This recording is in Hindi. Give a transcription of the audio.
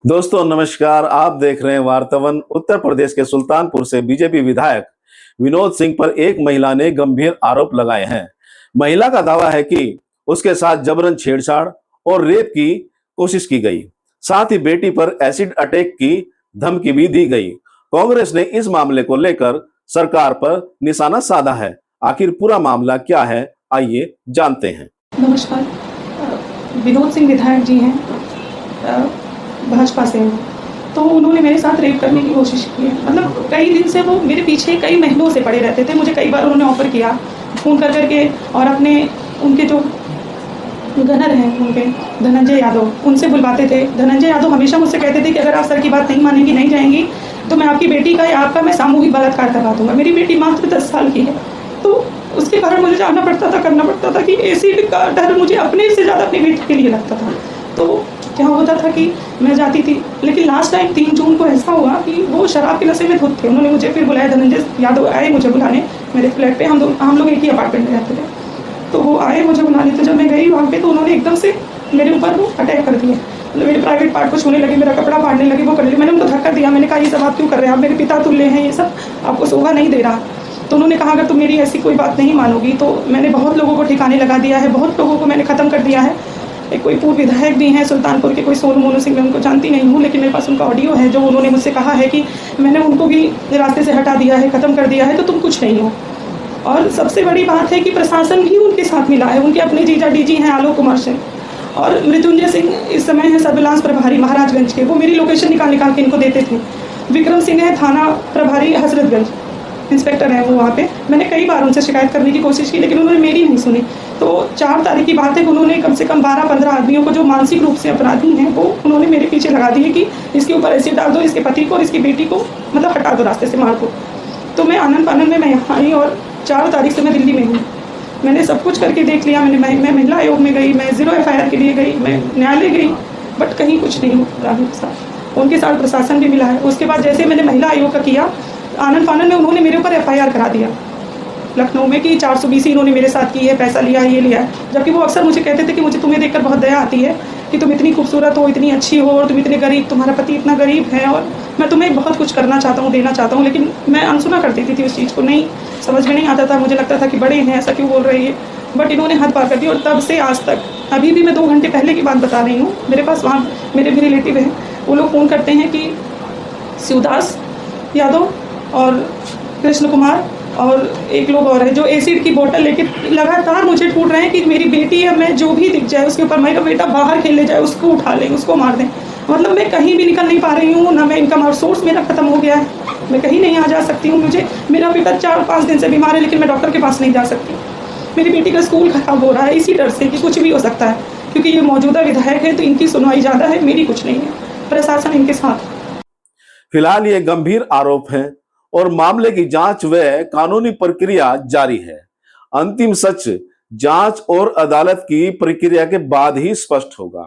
दोस्तों नमस्कार, आप देख रहे हैं वार्तावन। उत्तर प्रदेश के सुल्तानपुर से बीजेपी विधायक विनोद सिंह पर एक महिला ने गंभीर आरोप लगाए हैं। महिला का दावा है कि उसके साथ जबरन छेड़छाड़ और रेप की कोशिश की गई, साथ ही बेटी पर एसिड अटैक की धमकी भी दी गई। कांग्रेस ने इस मामले को लेकर सरकार पर निशाना साधा है। आखिर पूरा मामला क्या है, आइए जानते हैं। नमस्कार। विनोद सिंह विधायक जी हैं, भाजपा से हैं। तो उन्होंने मेरे साथ रेप करने की कोशिश की है। मतलब कई दिन से वो मेरे पीछे कई महीनों से पड़े रहते थे। मुझे कई बार उन्होंने ऑफ़र किया फ़ोन कर करके, और अपने उनके जो गनर हैं उनके धनंजय यादव, उनसे बुलवाते थे। धनंजय यादव हमेशा मुझसे कहते थे कि अगर आप सर की बात नहीं मानेंगी, नहीं जाएंगी, तो मैं आपकी बेटी का या आपका मैं सामूहिक बलात्कार करवा दूंगा। मेरी बेटी मात्र 10 साल की है, तो उसके कारण मुझे जाना पड़ता था, करना पड़ता था कि एसिड का डर मुझे अपने से ज़्यादा अपनी बेटी के लिए लगता था। तो क्या होता था कि मैं जाती थी, लेकिन लास्ट टाइम 3 जून को ऐसा हुआ कि वो शराब के नशे में धुत थे। उन्होंने मुझे फिर बुलाया, धनंजय यादव आए मुझे बुलाने मेरे फ्लैट पे। हम लोग एक ही अपार्टमेंट में रहते थे, तो वो आए मुझे बुलाने। तो जब मैं गई वहाँ पे, तो उन्होंने एकदम से मेरे ऊपर वो अटैक कर दिए। मतलब मेरे प्राइवेट पार्ट को छूने लगे, मेरा कपड़ा फाड़ने लगे, वो कर लिए। मैंने उनको धक्का दिया, मैंने कहा ये सब आप क्यों कर रहे हैं, आप मेरे पिता तुल्य हैं, ये सब आपको शोभा नहीं दे रहा। तो उन्होंने कहा अगर तुम मेरी ऐसी कोई बात नहीं मानोगी तो मैंने बहुत लोगों को ठिकाने लगा दिया है, बहुत लोगों को मैंने ख़त्म कर दिया है। एक कोई पूर्व विधायक भी हैं सुल्तानपुर के, कोई सोनू मोनू सिंह, मैं उनको जानती नहीं हूँ, लेकिन मेरे पास उनका ऑडियो है जो उन्होंने मुझसे कहा है कि मैंने उनको भी रास्ते से हटा दिया है, ख़त्म कर दिया है, तो तुम कुछ नहीं हो। और सबसे बड़ी बात है कि प्रशासन भी उनके साथ मिला है। उनके अपने जीजा डीजी हैं आलोक कुमार सिंह, और मृत्युंजय सिंह इस समय है सर्विलांस प्रभारी महाराजगंज के, वो मेरी लोकेशन निकाल निकाल के इनको देते थे। विक्रम सिंह है थाना प्रभारी हजरतगंज, इंस्पेक्टर हैं वो वहाँ पे। मैंने कई बार उनसे शिकायत करने की कोशिश की, लेकिन उन्होंने मेरी नहीं सुनी। तो 4 तारीख की बात है कि उन्होंने कम से कम 12-15 आदमियों को जो मानसिक रूप से अपराधी हैं, वो उन्होंने मेरे पीछे लगा दिए कि इसके ऊपर एसिड डाल दो, इसके पति को और इसकी बेटी को मतलब हटा दो रास्ते से, मार दो। तो मैं आनंद फानंद में मैं यहाँ आई, और 4 तारीख से मैं दिल्ली में हूँ। मैंने सब कुछ करके देख लिया। मैं महिला आयोग में गई, मैं 0 FIR के लिए गई, मैं न्यायालय गई, बट कहीं कुछ नहीं हो रहा है साथ। उनके साथ प्रशासन भी मिला है। उसके बाद जैसे मैंने महिला आयोग का किया, आनंद फानंद में उन्होंने मेरे ऊपर FIR करा दिया लखनऊ में कि 420 इन्होंने मेरे साथ की है, पैसा लिया है, ये लिया है। जबकि वो अक्सर मुझे कहते थे कि मुझे तुम्हें देखकर बहुत दया आती है कि तुम इतनी खूबसूरत हो, इतनी अच्छी हो, और तुम इतने गरीब, तुम्हारा पति इतना गरीब है, और मैं तुम्हें बहुत कुछ करना चाहता हूँ, देना चाहता हूँ। लेकिन मैं अनसुना कर देती थी उस चीज़ को, नहीं समझ में नहीं आता था। मुझे लगता था कि बड़े हैं, ऐसा क्यों बोल रही है, बट इन्होंने हद पार कर दी। और तब से आज तक, अभी भी मैं 2 घंटे पहले की बात बता रही हूँ, मेरे पास वहाँ मेरे भी रिलेटिव हैं, वो लोग फ़ोन करते हैं कि शिवदास यादव और कृष्ण कुमार और एक लोग और है, जो एसिड की बोतल लेके लगातार मुझे ढूंढ रहे हैं कि मेरी बेटी है, मैं जो भी दिख जाए उसके ऊपर, मेरा बेटा बाहर खेलने जाए उसको उठा लें, उसको मार दें। मतलब मैं कहीं भी निकल नहीं पा रही हूँ, ना मैं इनकम सोर्स मेरा ख़त्म हो गया है, मैं कहीं नहीं आ जा सकती हूँ। मुझे मेरा बेटा 4-5 दिन से बीमार है, लेकिन मैं डॉक्टर के पास नहीं जा सकती। मेरी बेटी का स्कूल खराब हो रहा है इसी डर से कि कुछ भी हो सकता है, क्योंकि ये मौजूदा विधायक है तो इनकी सुनवाई ज़्यादा है, मेरी कुछ नहीं है। प्रशासन इनके साथ। फिलहाल ये गंभीर आरोप है और मामले की जांच व कानूनी प्रक्रिया जारी है। अंतिम सच जांच और अदालत की प्रक्रिया के बाद ही स्पष्ट होगा।